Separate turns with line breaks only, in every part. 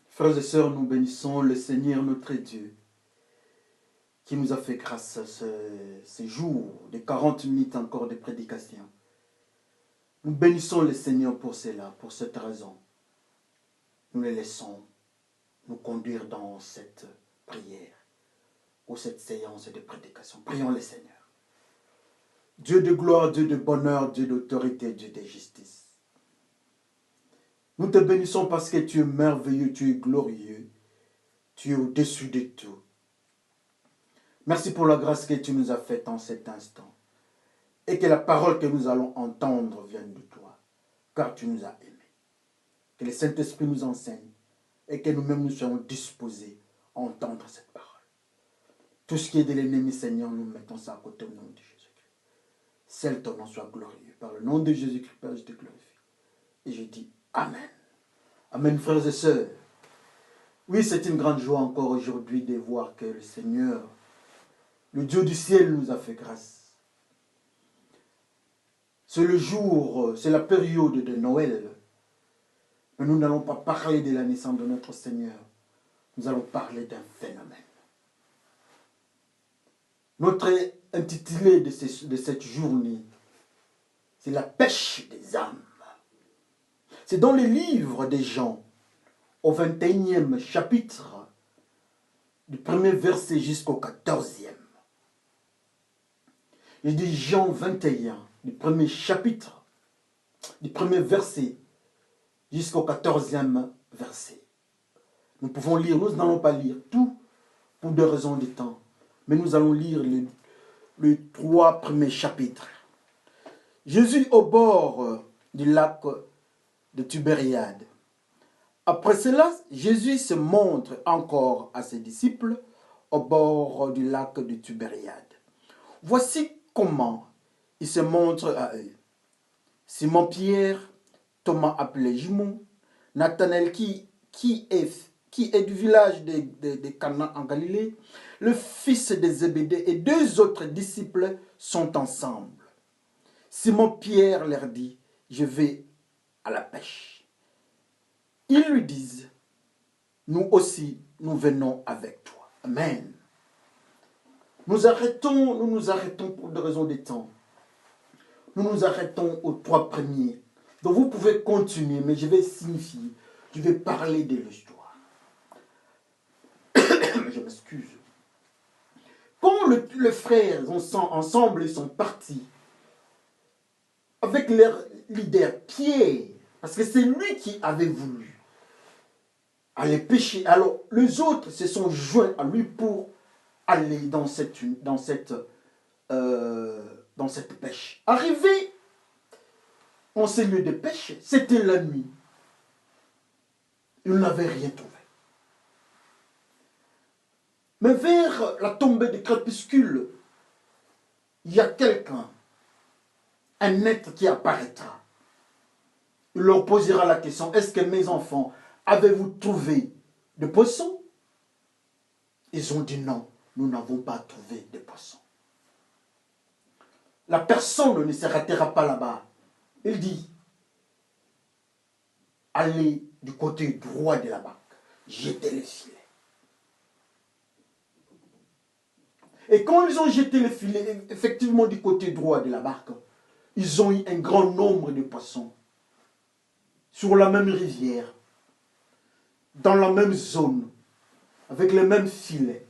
Frères et sœurs, nous bénissons le Seigneur notre Dieu qui nous a fait grâce à ces jours de 40 minutes encore de prédication. Nous bénissons le Seigneur pour cela, pour cette raison. Nous les laissons nous conduire dans cette prière ou cette séance de prédication. Prions le Seigneur. Dieu de gloire, Dieu de bonheur, Dieu d'autorité, Dieu de justice. Nous te bénissons parce que tu es merveilleux, tu es glorieux, tu es au-dessus de tout. Merci pour la grâce que tu nous as faite en cet instant. Et que la parole que nous allons entendre vienne de toi, car tu nous as aimés. Que le Saint-Esprit nous enseigne et que nous-mêmes nous soyons disposés à entendre cette parole. Tout ce qui est de l'ennemi, Seigneur, nous mettons ça à côté au nom de Jésus-Christ. Seul ton nom soit glorieux. Par le nom de Jésus-Christ, Père, je te glorifie. Et je dis Amen. Amen, frères et sœurs. Oui, c'est une grande joie encore aujourd'hui de voir que le Seigneur, le Dieu du ciel, nous a fait grâce. C'est le jour, c'est la période de Noël. Mais nous n'allons pas parler de la naissance de notre Seigneur. Nous allons parler d'un phénomène. Notre intitulé de cette journée, c'est la pêche des âmes. C'est dans les livres des Jean, au 21e chapitre, du premier verset jusqu'au 14e. Je dis Jean 21, du premier chapitre, du premier verset jusqu'au 14e verset. Nous pouvons lire, nous n'allons pas lire tout pour des raisons de temps, mais nous allons lire les 3 premiers chapitres. Jésus au bord du lac de Tibériade. Après cela, Jésus se montre encore à ses disciples au bord du lac de Tibériade. Voici comment il se montre à eux. Simon-Pierre, Thomas appelé Jumeau, Nathanaël qui est du village de Cana en Galilée, le fils de Zébédée et 2 autres disciples sont ensemble. Simon-Pierre leur dit, je vais à la pêche. Ils lui disent, nous aussi, nous venons avec toi. Amen. Nous nous arrêtons pour des raisons de temps. Nous nous arrêtons aux 3 premiers. Donc vous pouvez continuer, mais je vais signifier, je vais parler de l'histoire. Je m'excuse. Quand les frères ensemble, ils sont partis, avec leur leader Pierre, parce que c'est lui qui avait voulu aller pêcher. Alors, les autres se sont joints à lui pour aller dans cette pêche. Arrivé en ce lieu de pêche, c'était la nuit. Ils n'avaient rien trouvé. Mais vers la tombée du crépuscule, il y a quelqu'un, un être qui apparaîtra. Il leur posera la question, est-ce que mes enfants, avez-vous trouvé des poissons? Ils ont dit non, nous n'avons pas trouvé de poissons. La personne ne s'arrêtera pas là-bas. Il dit, allez du côté droit de la barque, jetez les filets. Et quand ils ont jeté les filets, effectivement du côté droit de la barque, ils ont eu un grand nombre de poissons sur la même rivière, dans la même zone, avec les mêmes filets.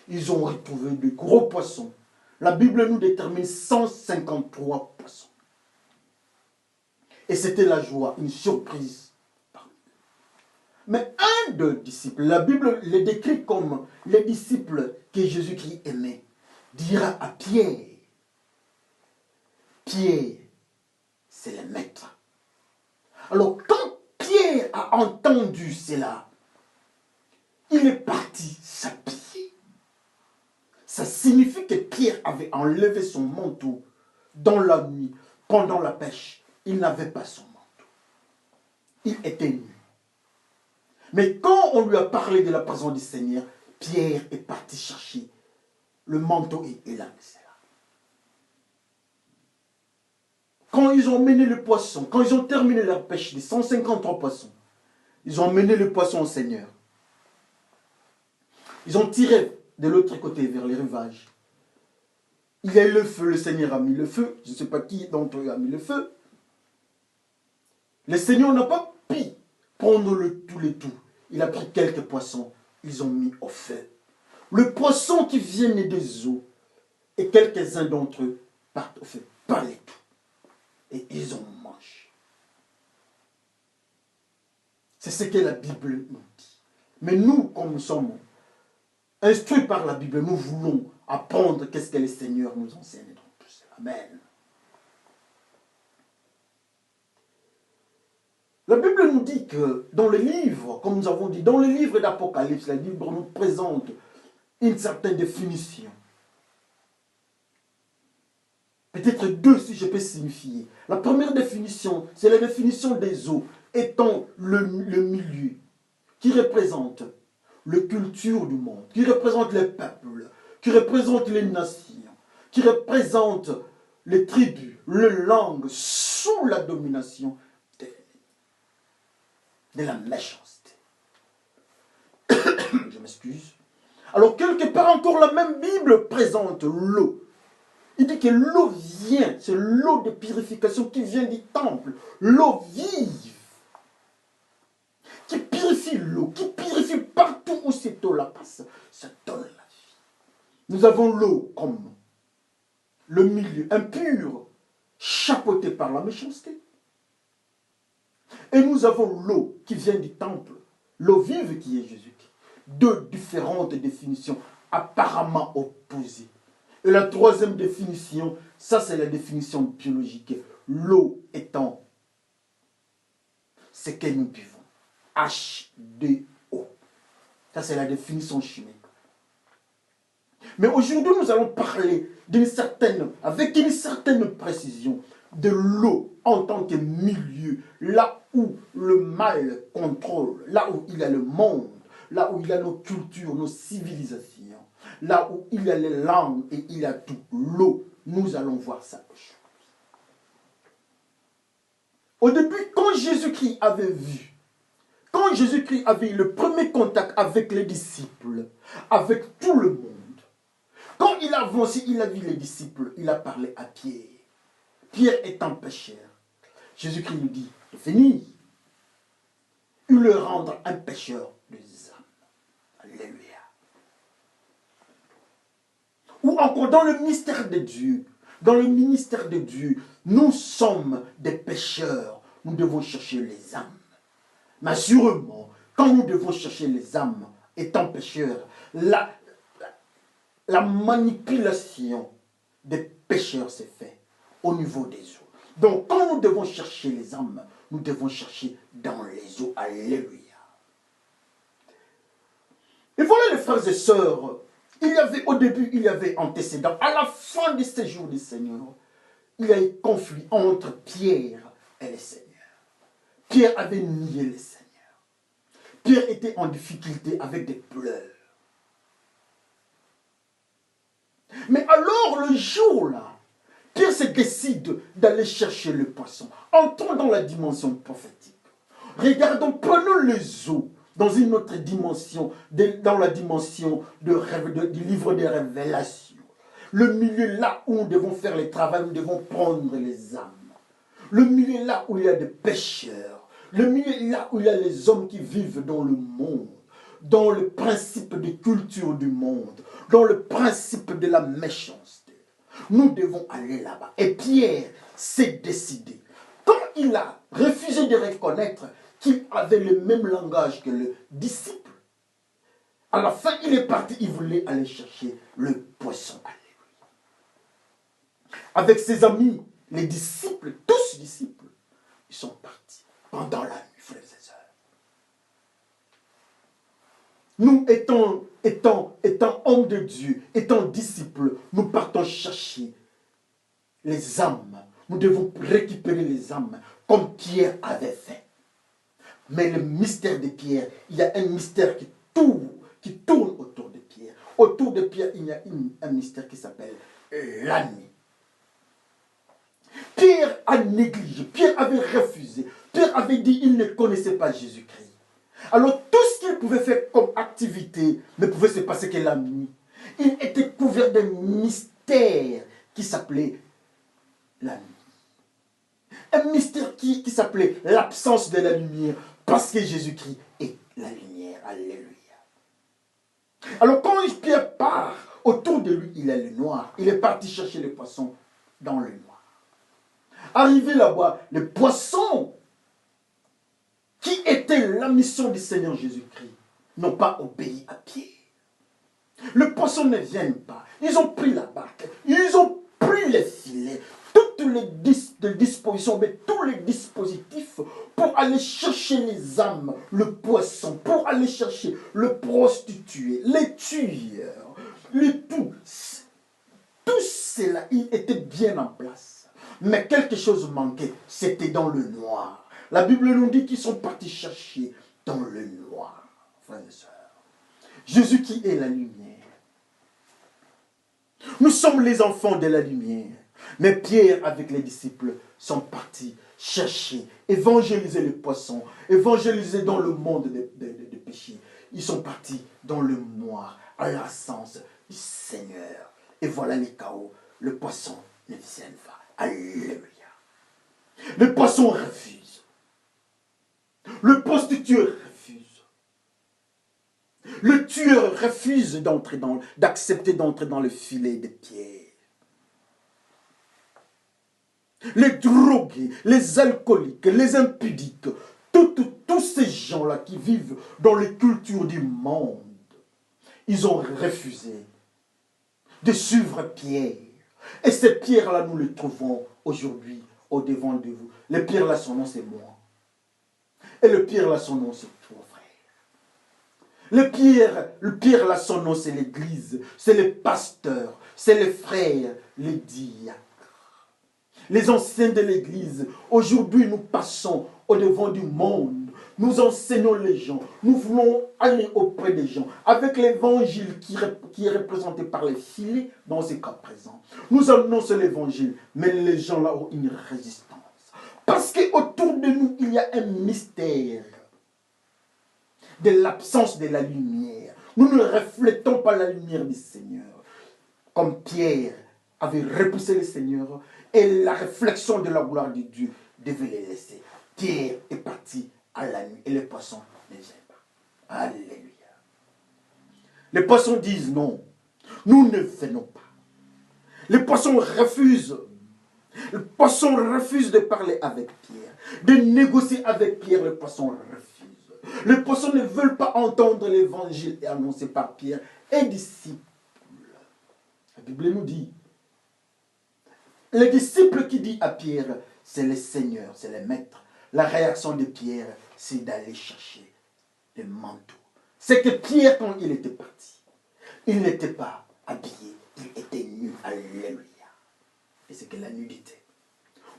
Ils ont retrouvé de gros poissons. La Bible nous détermine 153 poissons. Et c'était la joie, une surprise. Mais un des disciples, la Bible les décrit comme les disciples que Jésus-Christ aimait, dira à Pierre, Pierre, c'est le maître. Alors quand Pierre a entendu cela, il est parti s'habiller. Ça signifie que Pierre avait enlevé son manteau dans la nuit, pendant la pêche. Il n'avait pas son manteau. Il était nu. Mais quand on lui a parlé de la présence du Seigneur, Pierre est parti chercher le manteau et il a mis cela. Quand ils ont mené le poisson, quand ils ont terminé leur pêche des 153 poissons, ils ont mené le poisson au Seigneur. Ils ont tiré de l'autre côté vers les rivages. Il y a eu le feu, le Seigneur a mis le feu. Je ne sais pas qui d'entre eux a mis le feu. Le Seigneur n'a pas pu prendre tous les tout. Il a pris quelques poissons, ils ont mis au feu. Le poisson qui vient des eaux, et quelques-uns d'entre eux partent au feu, pas les tout. Et ils ont mangé. C'est ce que la Bible nous dit. Mais nous, comme nous sommes instruits par la Bible, nous voulons apprendre qu'est-ce que le Seigneur nous enseigne dans tout cela. Amen. La Bible nous dit que dans le livre, comme nous avons dit, dans le livre d'Apocalypse, la Bible nous présente une certaine définition. Peut-être deux si je peux signifier. La première définition, c'est la définition des eaux, étant le milieu, qui représente la culture du monde, qui représente les peuples, qui représente les nations, qui représente les tribus, les langues, sous la domination de la méchanceté. Je m'excuse. Alors, quelque part encore, la même Bible présente l'eau. Il dit que l'eau vient, c'est l'eau de purification qui vient du temple. L'eau vive, qui purifie l'eau, qui purifie partout où cette eau-là passe. Ça donne la vie. Nous avons l'eau comme le milieu impur, chapeauté par la méchanceté. Et nous avons l'eau qui vient du temple, l'eau vive qui est Jésus-Christ. Deux différentes définitions apparemment opposées. Et la troisième définition, ça c'est la définition biologique. L'eau étant ce que nous buvons. H2O. Ça c'est la définition chimique. Mais aujourd'hui nous allons parler avec une certaine précision, de l'eau en tant que milieu, là où le mal contrôle, là où il y a le monde, là où il y a nos cultures, nos civilisations, là où il y a les langues et il y a tout. L'eau, nous allons voir ça. Au début, quand Jésus-Christ avait eu le premier contact avec les disciples, avec tout le monde, quand il a avancé, il a vu les disciples, il a parlé à Pierre. Pierre étant pécheur, Jésus-Christ nous dit de venir, il le rendre un pécheur des âmes. Alléluia. Ou encore dans le mystère de Dieu, nous sommes des pécheurs, nous devons chercher les âmes. Mais sûrement, quand nous devons chercher les âmes, étant pécheurs, la manipulation des pécheurs s'est faite au niveau des eaux. Donc, quand nous devons chercher les âmes, nous devons chercher dans les eaux. Alléluia. Et voilà les frères et sœurs, au début, il y avait antécédent. À la fin de ces jours du Seigneur, il y a eu conflit entre Pierre et le Seigneur. Pierre avait nié le Seigneur. Pierre était en difficulté avec des pleurs. Mais alors, le jour-là, Pierre se décide d'aller chercher le poisson. Entrons dans la dimension prophétique. Regardons, prenons les eaux dans une autre dimension, dans la dimension du livre des révélations. Le milieu là où nous devons faire le travail, nous devons prendre les âmes. Le milieu là où il y a des pécheurs. Le milieu là où il y a les hommes qui vivent dans le monde, dans le principe de culture du monde, dans le principe de la méchanceté. Nous devons aller là-bas. Et Pierre s'est décidé. Quand il a refusé de reconnaître qu'il avait le même langage que le disciple, à la fin, il est parti, il voulait aller chercher le poisson. Avec ses amis, les disciples, tous disciples, ils sont partis pendant la nuit, frères et sœurs. Nous, étant hommes de Dieu, étant disciples, nous partons chercher les âmes. Nous devons récupérer les âmes, comme Pierre avait fait. Mais le mystère de Pierre, il y a un mystère qui tourne autour de Pierre. Autour de Pierre, il y a un mystère qui s'appelle la nuit. Pierre a négligé, Pierre avait refusé, Pierre avait dit qu'il ne connaissait pas Jésus-Christ. Alors tout ce qu'il pouvait faire comme activité ne pouvait se passer que la nuit. Il était couvert d'un mystère qui s'appelait la nuit. Un mystère qui s'appelait l'absence de la lumière, parce que Jésus-Christ est la lumière. Alléluia. Alors quand Pierre part, autour de lui, il est le noir. Il est parti chercher les poissons dans le noir. Arrivé là-bas, les poissons, qui était la mission du Seigneur Jésus-Christ, n'ont pas obéi à Pierre. Les poissons ne viennent pas. Ils ont pris la barque. Ils ont pris les filets. Toutes les dispositions, mais tous les dispositifs pour aller chercher les âmes, le poisson, pour aller chercher le prostitué, les tueurs, le tout. Tout cela, il était bien en place. Mais quelque chose manquait, c'était dans le noir. La Bible nous dit qu'ils sont partis chercher dans le noir, frères et sœurs. Jésus qui est la lumière. Nous sommes les enfants de la lumière. Mais Pierre avec les disciples sont partis chercher, évangéliser les poissons, évangéliser dans le monde des péchés. Ils sont partis dans le noir, à l'absence du Seigneur. Et voilà les chaos. Le poisson ne vient pas. Alléluia. Le poisson refuse. Le prostitué refuse. Le tueur refuse d'accepter d'entrer dans le filet de Pierre. Les drogués, les alcooliques, les impudiques, tous ces gens-là qui vivent dans les cultures du monde, ils ont refusé de suivre Pierre. Et ces pierres-là, nous les trouvons aujourd'hui au devant de vous. Les pierres-là, son nom, c'est moi. Et le pierre-là, son nom, c'est toi, frère. Le pierre-là, son nom, c'est l'église, c'est les pasteurs, c'est les frères, les diacres. Les anciens de l'église, aujourd'hui nous passons au devant du monde, nous enseignons les gens, nous voulons aller auprès des gens, avec l'évangile qui est représenté par les filets dans ce cas présent. Nous annonçons l'évangile, mais les gens là ont une résistance. Parce qu'autour de nous, il y a un mystère de l'absence de la lumière. Nous ne reflétons pas la lumière du Seigneur. Comme Pierre avait repoussé le Seigneur, et la réflexion de la gloire de Dieu devait les laisser. Pierre est parti à la nuit et les poissons ne viennent pas. Alléluia. Les poissons disent non, nous ne venons pas. Les poissons refusent. Les poissons refusent de parler avec Pierre, de négocier avec Pierre. Les poissons refusent. Les poissons ne veulent pas entendre l'évangile annoncé par Pierre et disciples. La Bible nous dit, les disciples qui disent à Pierre, c'est le Seigneur, c'est le Maître. La réaction de Pierre, c'est d'aller chercher le manteau. C'est que Pierre, quand il était parti, il n'était pas habillé, il était nu. Alléluia. Et c'est que la nudité.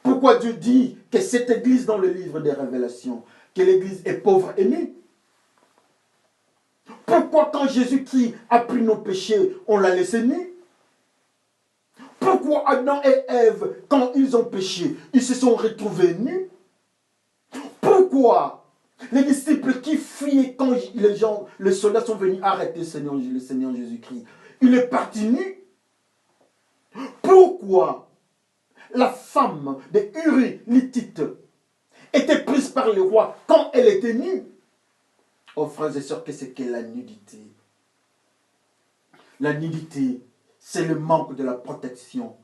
Pourquoi Dieu dit que cette église dans le livre des Révélations, que l'église est pauvre et nue? Pourquoi quand Jésus-Christ a pris nos péchés, on l'a laissé nu? Pourquoi Adam et Ève, quand ils ont péché, ils se sont retrouvés nus? Pourquoi les disciples qui fuyaient quand les soldats sont venus arrêter le Seigneur Jésus-Christ, il est parti nu? Pourquoi la femme de Uri l'Hittite était prise par le roi quand elle était nue? Oh frères et sœurs, qu'est-ce que la nudité? La nudité, c'est le manque de la protection.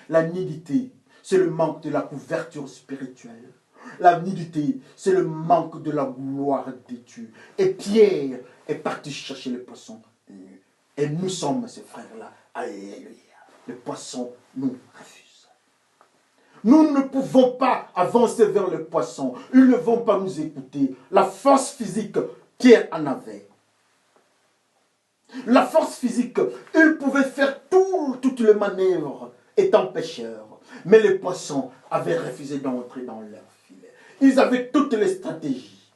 La nudité, c'est le manque de la couverture spirituelle. La nudité, c'est le manque de la gloire de Dieu. Et Pierre est parti chercher les poissons nus. Et nous sommes ces frères-là. Alléluia. Les poissons nous refusent. Nous ne pouvons pas avancer vers les poissons. Ils ne vont pas nous écouter. La force physique, Pierre en avait. La force physique, il pouvait faire toutes les manœuvres étant pêcheurs. Mais les poissons avaient refusé d'entrer dans leur filet. Ils avaient toutes les stratégies.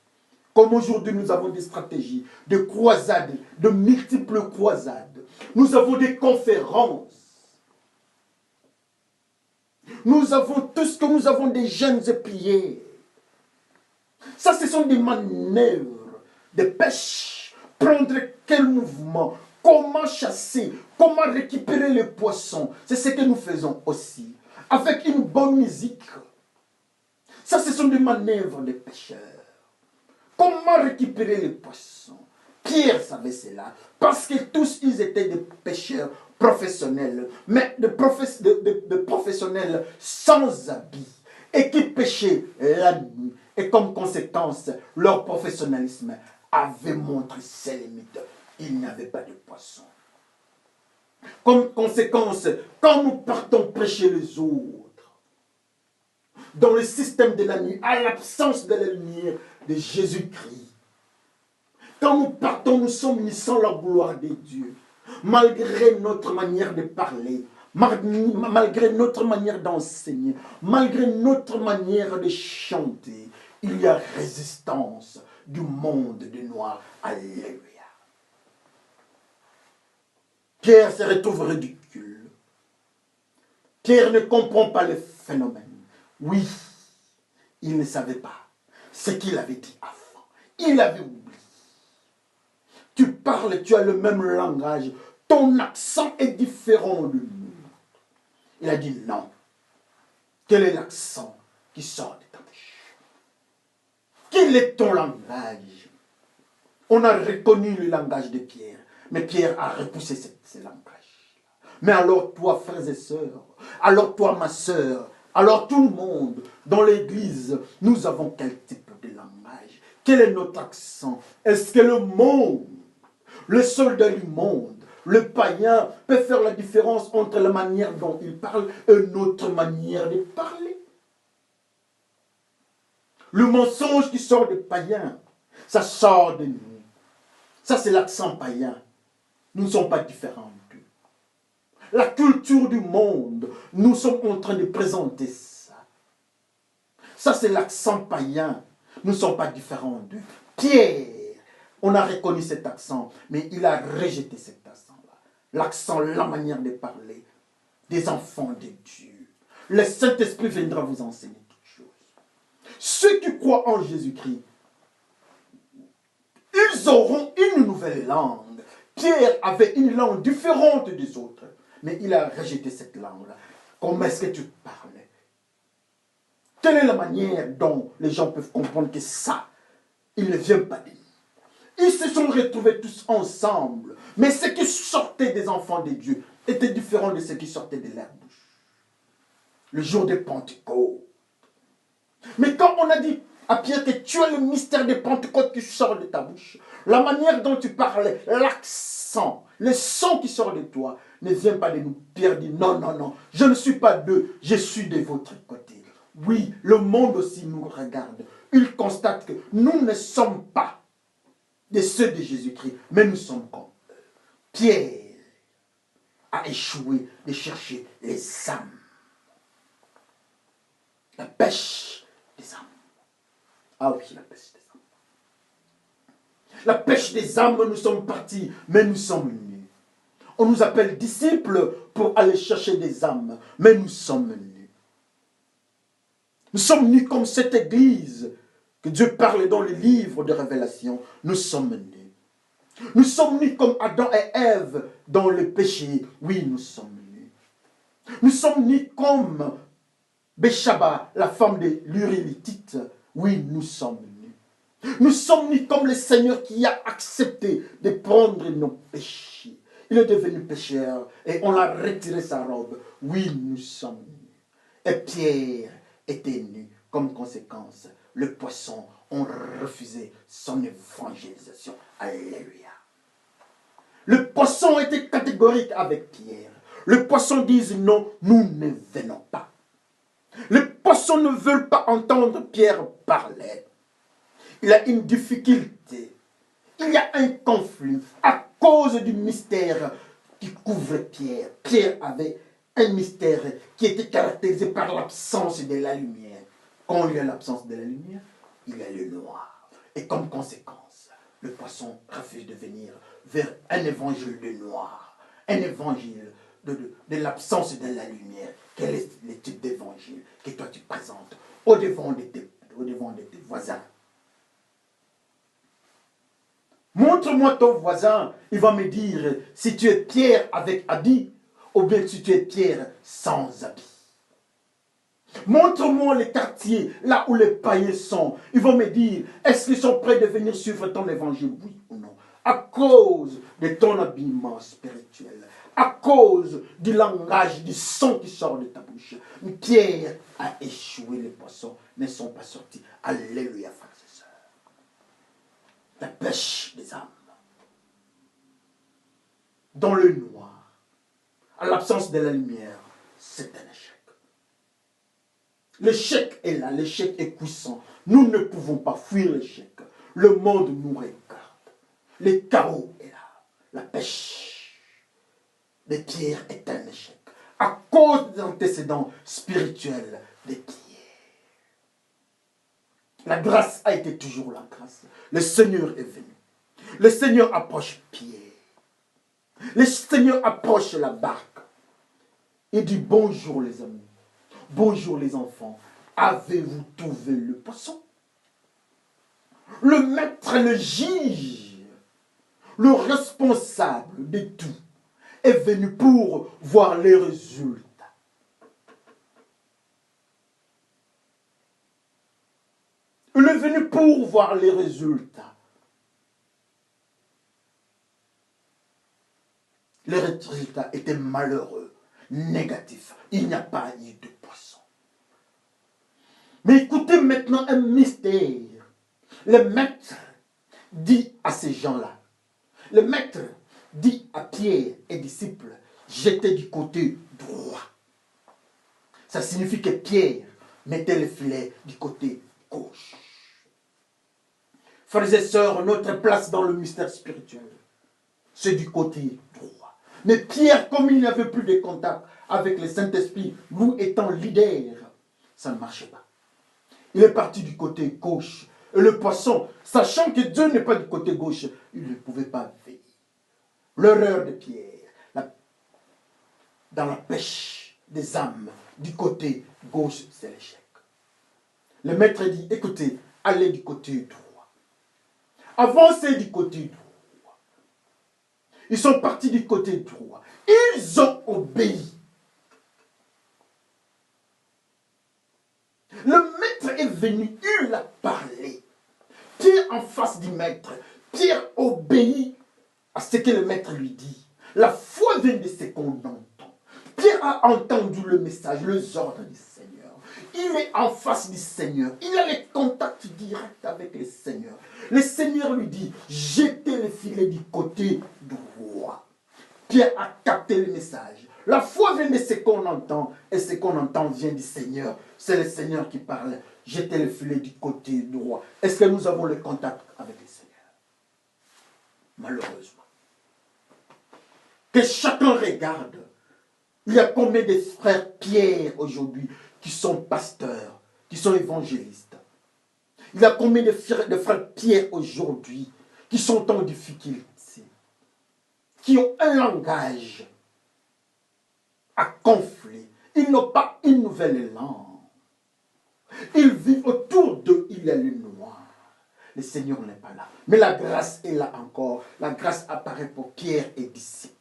Comme aujourd'hui nous avons des stratégies, de croisades, de multiples croisades. Nous avons des conférences. Nous avons tous que nous avons des gènes et prières. Ça, ce sont des manœuvres de pêche. Prendre quel mouvement, comment chasser, comment récupérer les poissons. C'est ce que nous faisons aussi. Avec une bonne musique. Ça, ce sont des manœuvres de pêcheurs. Comment récupérer les poissons? Pierre savait cela. Parce que tous, ils étaient des pêcheurs professionnels. Mais de professionnels sans habits. Et qui pêchaient la nuit. Et comme conséquence, leur professionnalisme avait montré ses limites. Il n'y avait pas de poissons. Comme conséquence, quand nous partons prêcher les autres, dans le système de la nuit, à l'absence de la lumière de Jésus-Christ, quand nous partons, nous sommes mis sans la gloire de Dieu, malgré notre manière de parler, malgré notre manière d'enseigner, malgré notre manière de chanter, il y a résistance du monde du noir. Alléluia. Pierre se retrouve ridicule. Pierre ne comprend pas le phénomène. Oui, il ne savait pas ce qu'il avait dit avant. Il avait oublié. Tu parles, tu as le même langage. Ton accent est différent de nous. Il a dit non. Quel est l'accent qui sort de ta bouche? Quel est ton langage? On a reconnu le langage de Pierre. Mais Pierre a repoussé ce langage. Mais alors toi, frères et sœurs, alors toi, ma sœur, alors tout le monde, dans l'église, nous avons quel type de langage? Quel est notre accent? Est-ce que le monde, le soldat du monde, le païen peut faire la différence entre la manière dont il parle et notre manière de parler? Le mensonge qui sort des païens, ça sort de nous. Ça, c'est l'accent païen. Nous ne sommes pas différents d'eux. La culture du monde, nous sommes en train de présenter ça. Ça, c'est l'accent païen. Nous ne sommes pas différents d'eux. Pierre, on a reconnu cet accent, mais il a rejeté cet accent-là. L'accent, la manière de parler des enfants de Dieu. Le Saint-Esprit viendra vous enseigner toutes choses. Ceux qui croient en Jésus-Christ, ils auront une nouvelle langue. Pierre avait une langue différente des autres, mais il a rejeté cette langue-là. Comment est-ce que tu parlais? Quelle est la manière dont les gens peuvent comprendre que ça, il ne vient pas de nous? Ils se sont retrouvés tous ensemble, mais ce qui sortait des enfants de Dieu était différent de ce qui sortait de leur bouche. Le jour de Pentecôte. Mais quand on a dit à Pierre que tu as le mystère de Pentecôte qui sort de ta bouche, la manière dont tu parlais, l'accent, le son qui sort de toi ne vient pas de nous. Pierre dit non, non, non, je ne suis pas d'eux, je suis de votre côté. Oui, le monde aussi nous regarde. Il constate que nous ne sommes pas de ceux de Jésus-Christ, mais nous sommes comme eux. Pierre a échoué de chercher les âmes. La pêche des âmes. Ah oui, la pêche des âmes. La pêche des âmes, nous sommes partis, mais nous sommes nus. On nous appelle disciples pour aller chercher des âmes, mais nous sommes nus. Nous sommes nus comme cette église que Dieu parle dans le livre de Révélation. Nous sommes nus. Nous sommes nus comme Adam et Ève dans le péché. Oui, nous sommes nus. Nous sommes nus comme Béchaba, la femme de l'Urilitite. Oui, nous sommes nus. Nous sommes nus comme le Seigneur qui a accepté de prendre nos péchés. Il est devenu pécheur et on a retiré sa robe. Oui, nous sommes nus. Et Pierre était nu. Comme conséquence, le poisson ont refusé son évangélisation. Alléluia. Le poisson était catégorique avec Pierre. Le poisson dit non, nous ne venons pas. Les poissons ne veulent pas entendre Pierre parler. Il y a une difficulté. Il y a un conflit à cause du mystère qui couvre Pierre. Pierre avait un mystère qui était caractérisé par l'absence de la lumière. Quand il y a l'absence de la lumière, il y a le noir. Et comme conséquence, le poisson refuse de venir vers un évangile de noir. Un évangile de l'absence de la lumière. Quel est le type d'évangile? au-devant de tes voisins. Montre-moi ton voisin, il va me dire si tu es Pierre avec habit ou bien si tu es Pierre sans habit. Montre-moi les quartiers, là où les païens sont. Ils vont me dire, est-ce qu'ils sont prêts de venir suivre ton évangile, oui ou non? À cause de ton habillement spirituel, à cause du langage, du son qui sort de ta bouche. Pierre a échoué, les poissons ne sont pas sortis. Alléluia, frères et sœurs. La pêche des âmes. Dans le noir, à l'absence de la lumière, c'est un échec. L'échec est là, l'échec est puissant. Nous ne pouvons pas fuir l'échec. Le monde nous regarde. Le chaos est là. La pêche des pierres est un échec. À cause des antécédents spirituels des pierres. La grâce a été toujours la grâce. Le Seigneur est venu. Le Seigneur approche Pierre. Le Seigneur approche la barque. Il dit bonjour les amis. Bonjour les enfants. Avez-vous trouvé le poisson? Le maître, le juge, le responsable de tout est venu pour voir les résultats. Il est venu pour voir les résultats. Les résultats étaient malheureux, négatifs. Il n'y a pas eu de poisson. Mais écoutez maintenant un mystère. Le maître dit à ces gens-là, le maître dit à Pierre et disciples, jetez du côté droit. Ça signifie que Pierre mettait le filet du côté gauche. Frères et sœurs, notre place dans le mystère spirituel, c'est du côté droit. Mais Pierre, comme il n'avait plus de contact avec le Saint-Esprit, nous étant leader, ça ne marchait pas. Il est parti du côté gauche. Et le poisson, sachant que Dieu n'est pas du côté gauche, il ne pouvait pas veiller. L'erreur de Pierre, dans la pêche des âmes, du côté gauche, c'est l'échec. Le maître dit, écoutez, allez du côté droit. Avancez du côté droit. Ils sont partis du côté droit. Ils ont obéi. Le maître est venu, il a parlé. Pierre en face du maître. Pierre obéit à ce que le maître lui dit. La foi vient de ce qu'on entend. Pierre a entendu le message, les ordres du Seigneur. Il est en face du Seigneur. Il a les contacts directs avec le Seigneur. Le Seigneur lui dit, jetez le filet du côté droit. Pierre a capté le message. La foi vient de ce qu'on entend, et ce qu'on entend vient du Seigneur. C'est le Seigneur qui parle. Jetez le filet du côté droit. Est-ce que nous avons le contact avec le Seigneur? Malheureusement. Que chacun regarde. Il y a combien de frères Pierre aujourd'hui qui sont pasteurs, qui sont évangélistes? Il y a combien de frères Pierre aujourd'hui qui sont en difficulté, qui ont un langage à conflit. Ils n'ont pas une nouvelle langue. Ils vivent autour d'eux, il y a le noir. Le Seigneur n'est pas là. Mais la grâce est là encore. La grâce apparaît pour Pierre et disciples.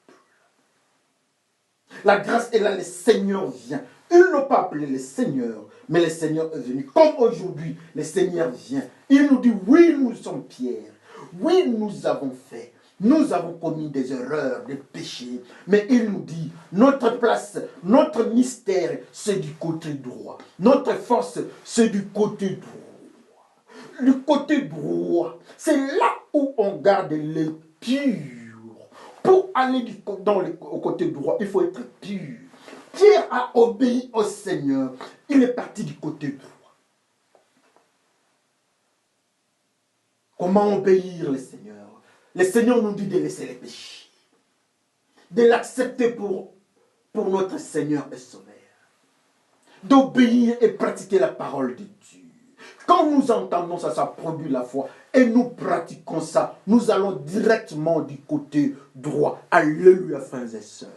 La grâce est là, le Seigneur vient. Ils n'ont pas appelé le Seigneur, mais le Seigneur est venu. Comme aujourd'hui, le Seigneur vient. Il nous dit, oui, nous sommes Pierre. Oui, nous avons fait. Nous avons commis des erreurs, des péchés. Mais il nous dit, notre place, notre mystère, c'est du côté droit. Notre force, c'est du côté droit. Du côté droit, c'est là où on garde les purs. Pour aller au côté droit, il faut être pur. Pierre a obéi au Seigneur. Il est parti du côté droit. Comment obéir le Seigneur? Le Seigneur nous dit de laisser les péchés. De l'accepter pour notre Seigneur et Sauveur. D'obéir et pratiquer la parole de Dieu. Quand nous entendons ça, ça produit la foi. Et nous pratiquons ça. Nous allons directement du côté droit. Alléluia, frères et sœurs.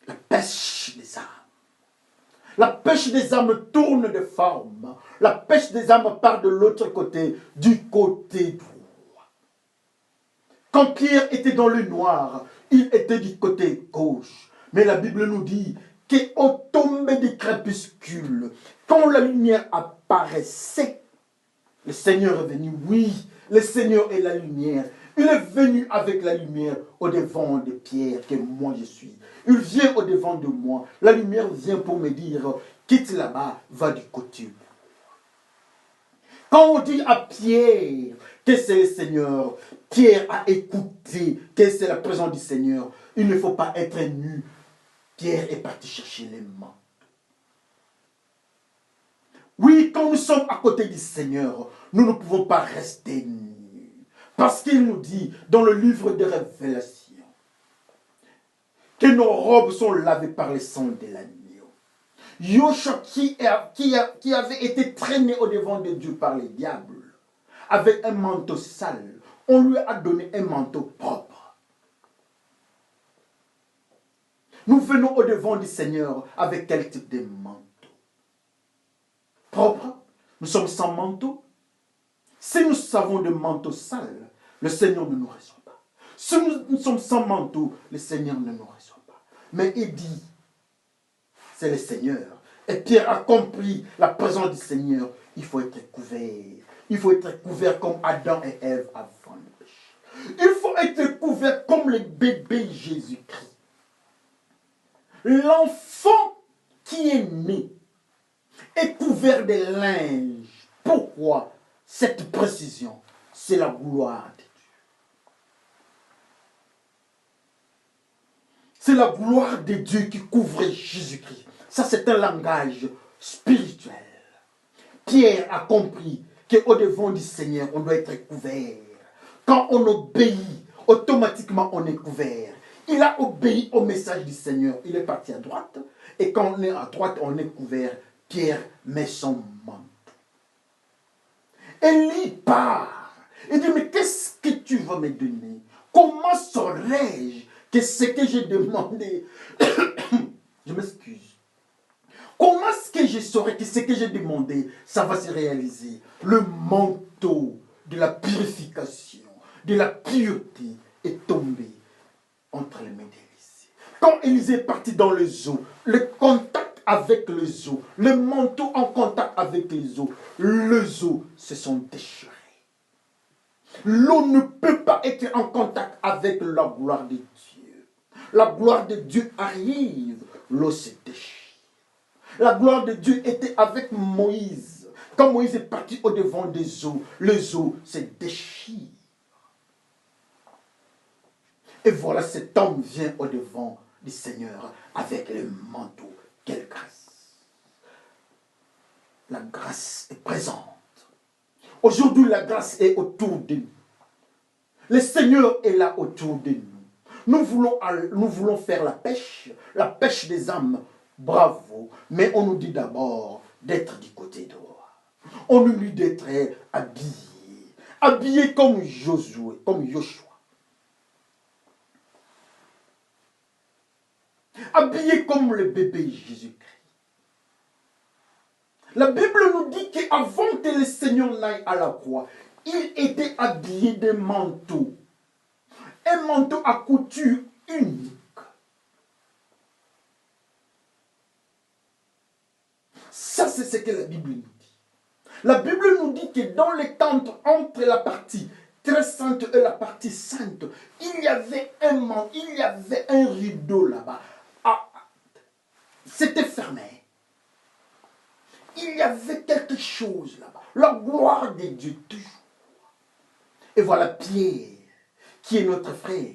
La pêche des âmes. La pêche des âmes tourne de forme. La pêche des âmes part de l'autre côté, du côté droit. Quand Pierre était dans le noir, il était du côté gauche. Mais la Bible nous dit qu'au tomber du crépuscule, quand la lumière apparaissait, le Seigneur est venu. Oui, le Seigneur est la lumière. Il est venu avec la lumière au devant de Pierre, que moi je suis. Il vient au devant de moi. La lumière vient pour me dire, quitte là-bas, va du côté. Quand on dit à Pierre que c'est le Seigneur, Pierre a écouté que c'est la présence du Seigneur. Il ne faut pas être nu. Pierre est parti chercher les mains. Oui, quand nous sommes à côté du Seigneur, nous ne pouvons pas rester nus. Parce qu'il nous dit dans le livre de Révélation que nos robes sont lavées par le sang de l'agneau. Yoshua qui avait été traîné au devant de Dieu par les diables, avec un manteau sale, on lui a donné un manteau propre. Nous venons au devant du Seigneur avec quel type de manteau? Propre? Nous sommes sans manteau? Si nous savons de manteau sale, le Seigneur ne nous reçoit pas. Si nous sommes sans manteau, le Seigneur ne nous reçoit pas. Mais il dit, c'est le Seigneur. Et Pierre a compris la présence du Seigneur. Il faut être couvert. Il faut être couvert comme Adam et Ève avant le péché. Il faut être couvert comme le bébé Jésus-Christ. L'enfant qui est né est couvert de linge. Pourquoi cette précision? C'est la gloire de Dieu. C'est la gloire de Dieu qui couvre Jésus-Christ. Ça, c'est un langage spirituel. Pierre a compris qu'au devant du Seigneur, on doit être couvert. Quand on obéit, automatiquement on est couvert. Il a obéi au message du Seigneur. Il est parti à droite. Et quand on est à droite, on est couvert. Pierre met son manteau. Élie part. Il dit, mais qu'est-ce que tu vas me donner? Comment saurais-je que ce que j'ai demandé, je m'excuse. Comment est-ce que je saurais que ce que j'ai demandé, ça va se réaliser? Le manteau de la purification, de la pureté est tombé entre les mains d'Élisée. Quand Élisée est parti dans les eaux, le contact avec les eaux, le manteau en contact avec les eaux se sont déchirés. L'eau ne peut pas être en contact avec la gloire de Dieu. La gloire de Dieu arrive, l'eau se déchire. La gloire de Dieu était avec Moïse. Quand Moïse est parti au devant des eaux, les eaux se déchirent. Et voilà, cet homme vient au devant du Seigneur avec le manteau. Quelle grâce! La grâce est présente. Aujourd'hui, la grâce est autour de nous. Le Seigneur est là autour de nous. Nous voulons faire la pêche des âmes. Bravo. Mais on nous dit d'abord d'être du côté droit. On nous dit d'être habillé. Habillé comme Josué, comme Yoshua. Habillé comme le bébé Jésus-Christ. La Bible nous dit qu'avant que le Seigneur n'aille à la croix, il était habillé de manteaux. Un manteau à couture unique. Ça, c'est ce que la Bible nous dit. La Bible nous dit que dans les tentes, entre la partie très sainte et la partie sainte, il y avait un manteau, il y avait un rideau là-bas. Ah, c'était fermé. Il y avait quelque chose là-bas. La gloire de Dieu toujours. Et voilà Pierre, qui est notre frère,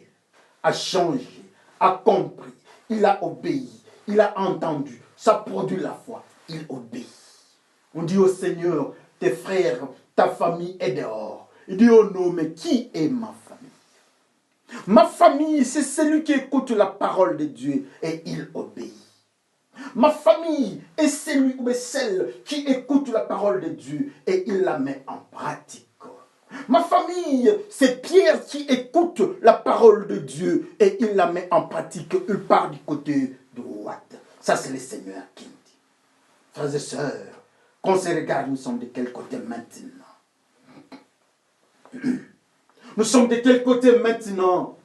a changé, a compris, il a obéi, il a entendu, ça produit la foi, il obéit. On dit au Seigneur, tes frères, ta famille est dehors. Il dit, oh non, mais qui est ma famille? Ma famille, c'est celui qui écoute la parole de Dieu et il obéit. Ma famille est celui ou celle qui écoute la parole de Dieu et il la met en pratique. Ma famille, c'est Pierre qui écoute la parole de Dieu et il la met en pratique. Il part du côté droit. Ça, c'est le Seigneur qui me dit. Frères et sœurs, qu'on se regarde, nous sommes de quel côté maintenant? Nous sommes de quel côté maintenant?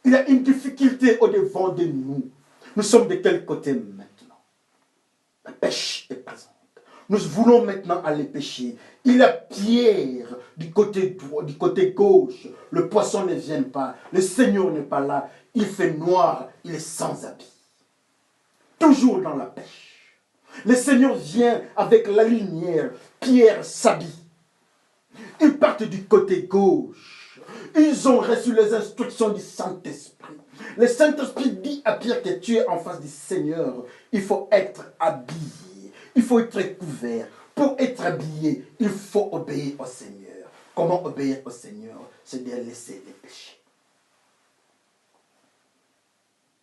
Il y a une difficulté au-devant de nous. Nous sommes de quel côté maintenant? La pêche est présente. Nous voulons maintenant aller pêcher. Il y a Pierre du côté droit, du côté gauche. Le poisson ne vient pas. Le Seigneur n'est pas là. Il fait noir. Il est sans habit. Toujours dans la pêche. Le Seigneur vient avec la lumière. Pierre s'habille. Ils partent du côté gauche. Ils ont reçu les instructions du Saint-Esprit. Le Saint-Esprit dit à Pierre que tu es en face du Seigneur. Il faut être habillé. Il faut être couvert. Pour être habillé, il faut obéir au Seigneur. Comment obéir au Seigneur? C'est de laisser les péchés.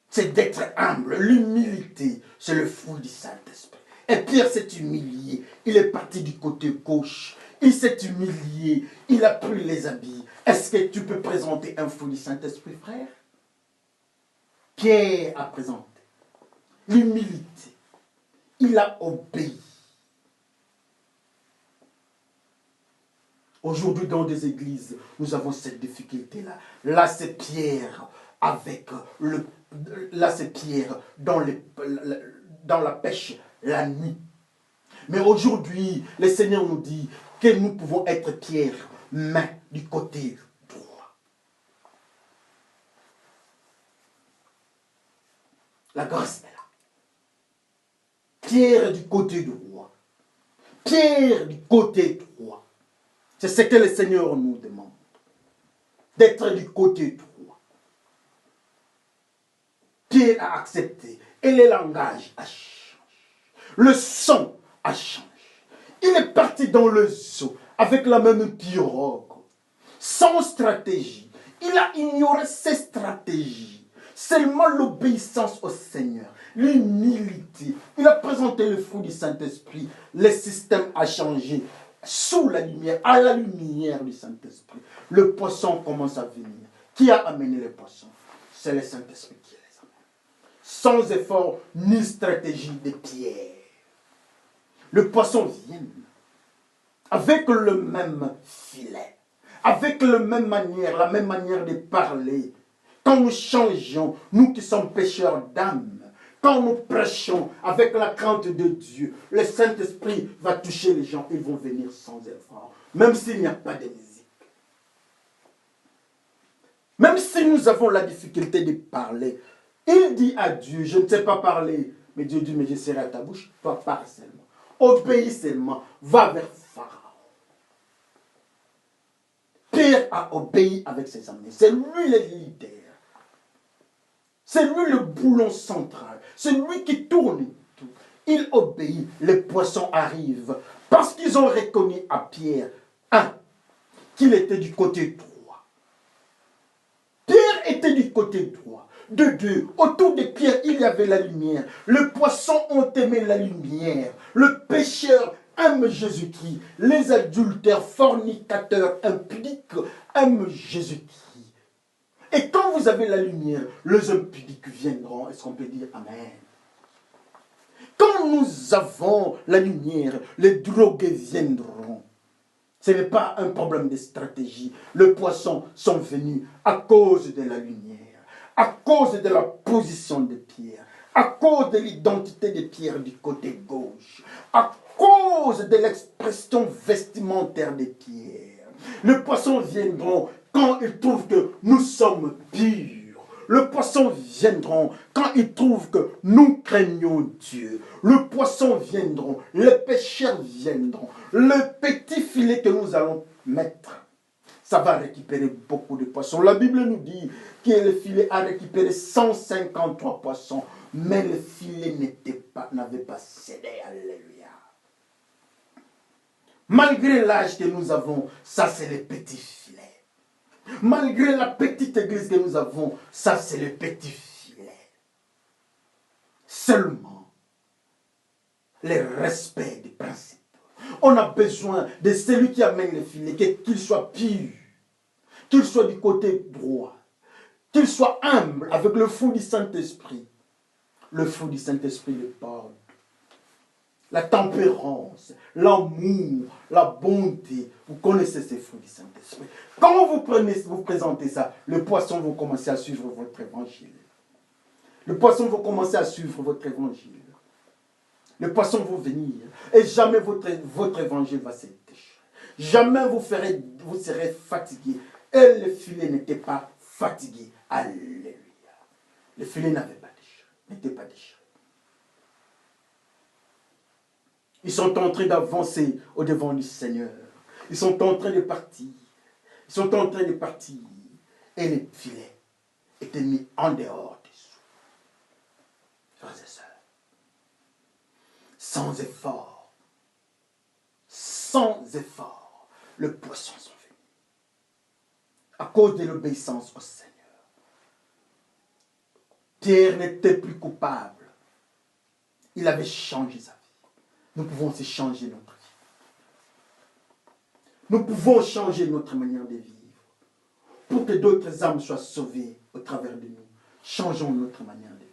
C'est d'être humble. L'humilité, c'est le fruit du Saint-Esprit. Et Pierre s'est humilié. Il est parti du côté gauche. Il s'est humilié. Il a pris les habits. Est-ce que tu peux présenter un fruit du Saint-Esprit, frère? Pierre a présenté l'humilité. Il a obéi. Aujourd'hui, dans des églises, nous avons cette difficulté-là. Là, c'est Pierre avec le... Là, c'est Pierre dans la pêche la nuit. Mais aujourd'hui, le Seigneur nous dit que nous pouvons être Pierre, main du côté droit. La grâce est là. Pierre du côté droit. Pierre du côté droit. C'est ce que le Seigneur nous demande. D'être du côté droit. Pierre a accepté. Et le langage a changé. Le son a changé. Il est parti dans le zoo avec la même pirogue. Sans stratégie. Il a ignoré ses stratégies. Seulement l'obéissance au Seigneur. L'humilité. Il a présenté le fruit du Saint-Esprit. Le système a changé. Sous la lumière, à la lumière du Saint-Esprit. Le poisson commence à venir. Qui a amené les poissons? C'est le Saint-Esprit qui les amène. Sans effort ni stratégie de Pierre. Le poisson vient avec le même filet, avec la même manière de parler. Quand nous changeons, nous qui sommes pécheurs d'âme, quand nous prêchons avec la crainte de Dieu, le Saint-Esprit va toucher les gens, ils vont venir sans effort, même s'il n'y a pas de musique. Même si nous avons la difficulté de parler, il dit à Dieu, je ne sais pas parler, mais Dieu dit, mais je serai à ta bouche, toi parle seulement. Obéis seulement, va vers Pharaon. Pierre a obéi avec ses amis. C'est lui le leader. C'est lui le boulon central. C'est lui qui tourne tout. Il obéit. Les poissons arrivent. Parce qu'ils ont reconnu à Pierre, qu'il était du côté droit. Pierre était du côté droit. De deux, autour de Pierre, il y avait la lumière. Les poissons ont aimé la lumière. Le pécheur aime Jésus-Christ. Les adultères, fornicateurs, impudiques aiment Jésus-Christ. Et quand vous avez la lumière, les impudiques viendront. Est-ce qu'on peut dire Amen? Quand nous avons la lumière, les drogués viendront. Ce n'est pas un problème de stratégie. Les poissons sont venus à cause de la lumière, à cause de la position de Pierre, à cause de l'identité de Pierre du côté gauche, à cause de l'expression vestimentaire de Pierre. Les poissons viendront quand ils trouvent que nous sommes purs. Les poissons viendront quand ils trouvent que nous craignons Dieu. Les poissons viendront, les pêcheurs viendront. Le petit filet que nous allons mettre, ça va récupérer beaucoup de poissons. La Bible nous dit que le filet a récupéré 153 poissons, mais le filet n'avait pas cédé. Alléluia. Malgré l'âge que nous avons, ça c'est le petit filet. Malgré la petite église que nous avons, ça c'est le petit filet. Seulement, le respect des principes. On a besoin de celui qui amène le filet, qu'il soit pur, qu'il soit du côté droit, qu'il soit humble avec le fruit du Saint-Esprit. Le fruit du Saint-Esprit, le pardon. la tempérance, l'amour, la bonté. Vous connaissez ces fruits du Saint-Esprit. Quand vous présentez ça, le poisson va commencer à suivre votre évangile. Le poisson va commencer à suivre votre évangile. Le poisson va venir et jamais votre évangile va s'éteindre. Jamais vous serez fatigué. Et le filet n'était pas fatigué. Alléluia. Le filet n'était pas déchiré. Ils sont en train d'avancer au-devant du Seigneur. Ils sont en train de partir. Ils sont en train de partir. Et les filets étaient mis en dehors des eaux. Frères et sœurs, sans effort, le poisson sont venus. À cause de l'obéissance au Seigneur. Pierre n'était plus coupable. Il avait changé sa vie. Nous pouvons aussi changer notre vie. Nous pouvons changer notre manière de vivre. Pour que d'autres âmes soient sauvées au travers de nous. Changeons notre manière de vivre.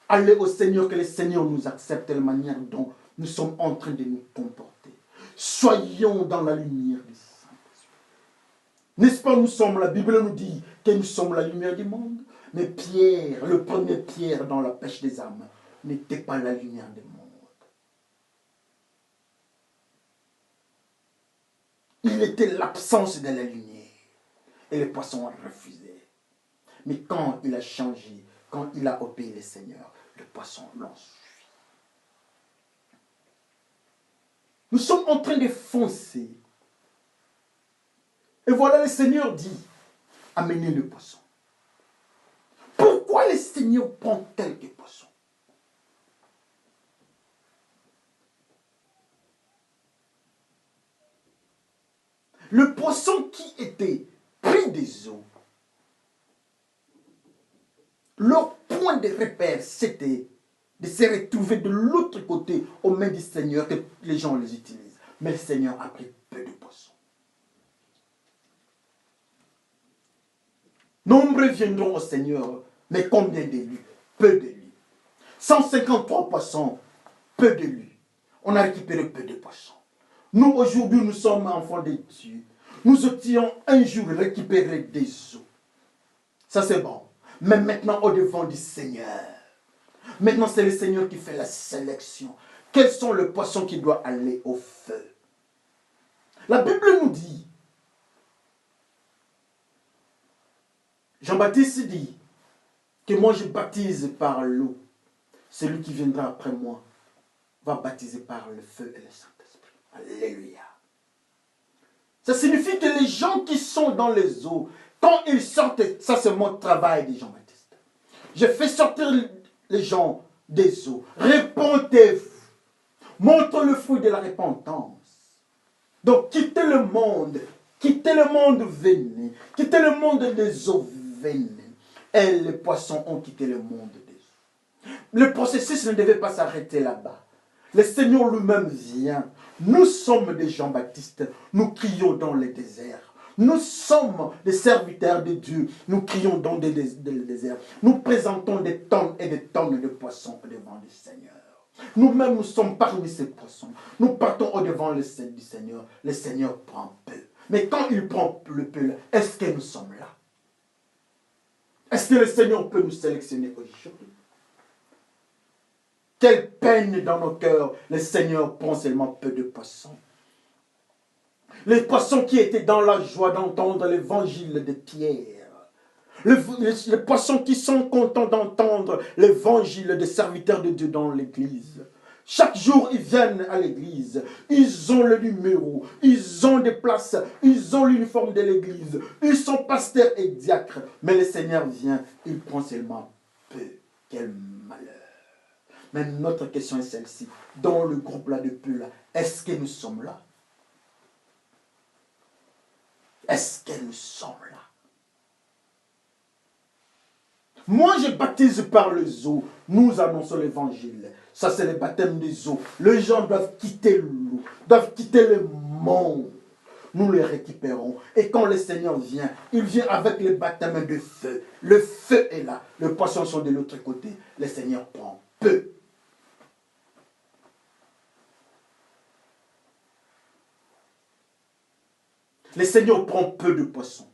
Allez au Seigneur, que le Seigneur nous accepte de la manière dont nous sommes en train de nous comporter. Soyons dans la lumière du Saint-Esprit. N'est-ce pas, la Bible nous dit que nous sommes la lumière du monde. Mais Pierre, le premier Pierre dans la pêche des âmes, n'était pas la lumière du monde. Il était l'absence de la lumière. Et les poissons ont refusé. Mais quand il a changé, quand il a obéi le Seigneur, les poissons l'ont suivi. Nous sommes en train de foncer. Et voilà, le Seigneur dit, amenez le poisson. Pourquoi le Seigneur prend quelques poissons? Le poisson qui était pris des eaux, leur point de repère, c'était de se retrouver de l'autre côté aux mains du Seigneur, que les gens les utilisent. Mais le Seigneur a pris peu de poissons. Nombreux viendront au Seigneur, mais combien de lui? Peu de lui. 153 poissons, peu de lui. On a récupéré peu de poissons. Nous, aujourd'hui, nous sommes enfants de Dieu. Nous étions un jour récupérés des eaux. Ça, c'est bon. Mais maintenant, au-devant du Seigneur. Maintenant, c'est le Seigneur qui fait la sélection. Quels sont les poissons qui doivent aller au feu? La Bible nous dit, Jean-Baptiste dit, que moi je baptise par l'eau. Celui qui viendra après moi va baptiser par le feu et le Saint-Esprit. Alléluia. Ça signifie que les gens qui sont dans les eaux, quand ils sortent, ça c'est mon travail, dit Jean-Baptiste. Je fais sortir les gens des eaux. Répentez-vous. Montre le fruit de la repentance. Donc quittez le monde, venez. Quittez le monde des eaux, venez. Et les poissons ont quitté le monde des eaux. Le processus ne devait pas s'arrêter là-bas. Le Seigneur lui-même vient. Nous sommes des Jean-Baptiste. Nous crions dans les déserts. Nous sommes des serviteurs de Dieu. Nous crions dans les déserts. Nous présentons des tonnes et des tonnes de poissons devant le Seigneur. Nous-mêmes, nous sommes parmi ces poissons. Nous partons au-devant du Seigneur. Le Seigneur prend peu. Mais quand il prend le peu, est-ce que nous sommes là? Est-ce que le Seigneur peut nous sélectionner aujourd'hui? Quelle peine dans nos cœurs, le Seigneur prend seulement peu de poissons. Les poissons qui étaient dans la joie d'entendre l'évangile de Pierre. Les poissons qui sont contents d'entendre l'évangile des serviteurs de Dieu dans l'église. Chaque jour, ils viennent à l'église. Ils ont le numéro. Ils ont des places. Ils ont l'uniforme de l'église. Ils sont pasteurs et diacres. Mais le Seigneur vient. Il prend seulement peu. Quel malheur. Mais notre question est celle-ci. Dans le groupe là de peu là, est-ce que nous sommes là? Est-ce que nous sommes là? Moi, je baptise par les eaux. Nous annonçons l'évangile. Ça, c'est le baptême des eaux. Les gens doivent quitter l'eau, doivent quitter le monde. Nous les récupérons. Et quand le Seigneur vient, il vient avec le baptême de feu. Le feu est là. Les poissons sont de l'autre côté. Le Seigneur prend peu. Le Seigneur prend peu de poissons,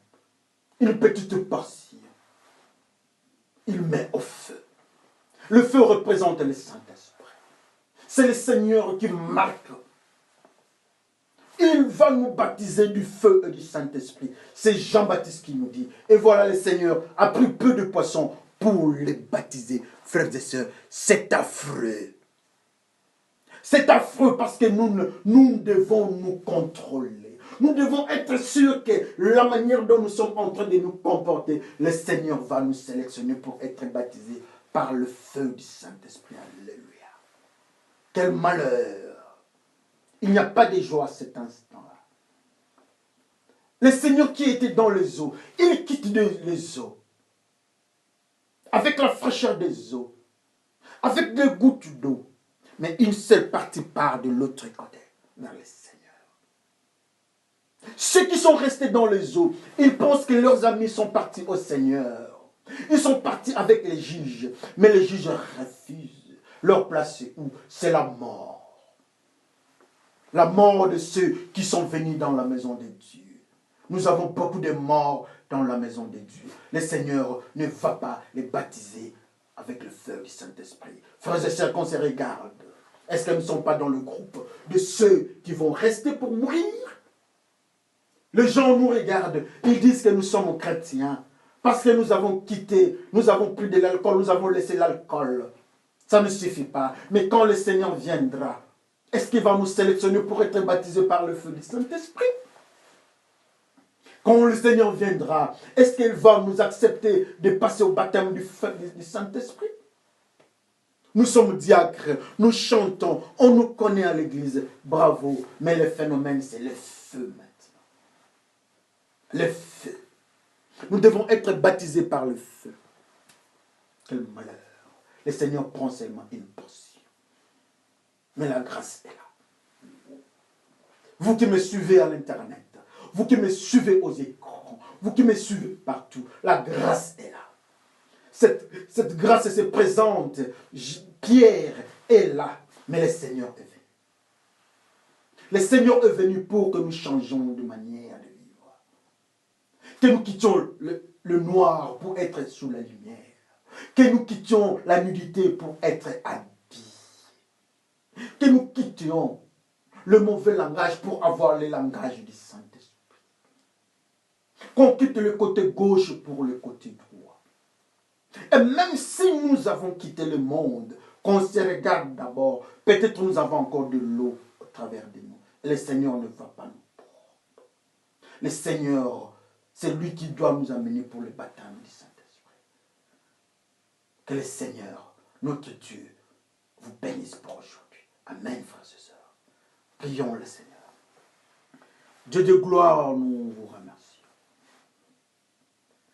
une petite portion, il met au feu. Le feu représente le Saint-Esprit. C'est le Seigneur qui marque. Il va nous baptiser du feu et du Saint-Esprit. C'est Jean-Baptiste qui nous dit. Et voilà, le Seigneur a pris peu de poissons pour les baptiser. Frères et sœurs, c'est affreux. C'est affreux parce que nous devons nous contrôler. Nous devons être sûrs que la manière dont nous sommes en train de nous comporter, le Seigneur va nous sélectionner pour être baptisés par le feu du Saint-Esprit. Alléluia. Quel malheur. Il n'y a pas de joie à cet instant-là. Le Seigneur qui était dans les eaux, il quitte les eaux. Avec la fraîcheur des eaux. Avec des gouttes d'eau. Mais une seule partie part de l'autre côté, vers le Seigneur. Ceux qui sont restés dans les eaux, ils pensent que leurs amis sont partis au Seigneur. Ils sont partis avec les juges, mais les juges refusent. Leur place, c'est où? C'est la mort. La mort de ceux qui sont venus dans la maison de Dieu. Nous avons beaucoup de morts dans la maison de Dieu. Le Seigneur ne va pas les baptiser avec le feu du Saint-Esprit. Frères et sœurs, qu'on se regarde. Est-ce qu'elles ne sont pas dans le groupe de ceux qui vont rester pour mourir? Les gens nous regardent, ils disent que nous sommes chrétiens. Parce que nous avons quitté, nous avons pris de l'alcool, nous avons laissé l'alcool. Ça ne suffit pas. Mais quand le Seigneur viendra, est-ce qu'il va nous sélectionner pour être baptisés par le feu du Saint-Esprit? Quand le Seigneur viendra, est-ce qu'il va nous accepter de passer au baptême du feu du Saint-Esprit? Nous sommes diacres, nous chantons, on nous connaît à l'église, bravo. Mais le phénomène, c'est le feu maintenant. Le feu. Nous devons être baptisés par le feu. Quel malheur. Le Seigneur prend seulement une portion. Mais la grâce est là. Vous qui me suivez à l'internet, vous qui me suivez aux écrans, vous qui me suivez partout, la grâce est là. Cette grâce se présente. Pierre est là, mais le Seigneur est venu. Le Seigneur est venu pour que nous changions de manière de vivre. Que nous quittions le noir pour être sous la lumière. Que nous quittions la nudité pour être habillés. Que nous quittions le mauvais langage pour avoir le langage du Saint-Esprit. Qu'on quitte le côté gauche pour le côté droit. Et même si nous avons quitté le monde, qu'on se regarde d'abord, peut-être nous avons encore de l'eau au travers de nous. Le Seigneur ne va pas nous prendre. Le Seigneur, c'est lui qui doit nous amener pour le baptême du Saint-Esprit. Que le Seigneur, notre Dieu, vous bénisse pour aujourd'hui. Amen, frères et sœurs. Prions le Seigneur. Dieu de gloire, nous vous remercions.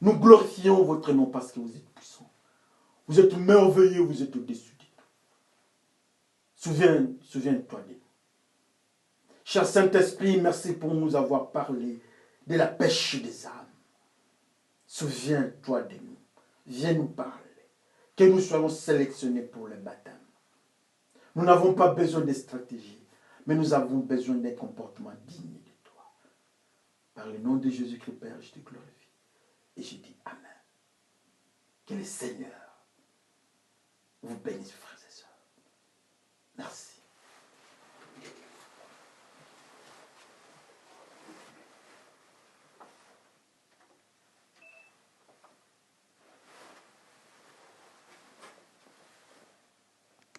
Nous glorifions votre nom parce que vous êtes puissant. Vous êtes merveilleux, vous êtes au-dessus de tout. Souviens-toi de nous. Cher Saint-Esprit, merci pour nous avoir parlé de la pêche des âmes. Souviens-toi de nous. Viens nous parler. Que nous soyons sélectionnés pour le baptême. Nous n'avons pas besoin de stratégie, mais nous avons besoin d'un comportement digne de toi. Par le nom de Jésus-Christ, Père, je te glorifie. Et je dis Amen. Que le Seigneur vous bénisse, frère.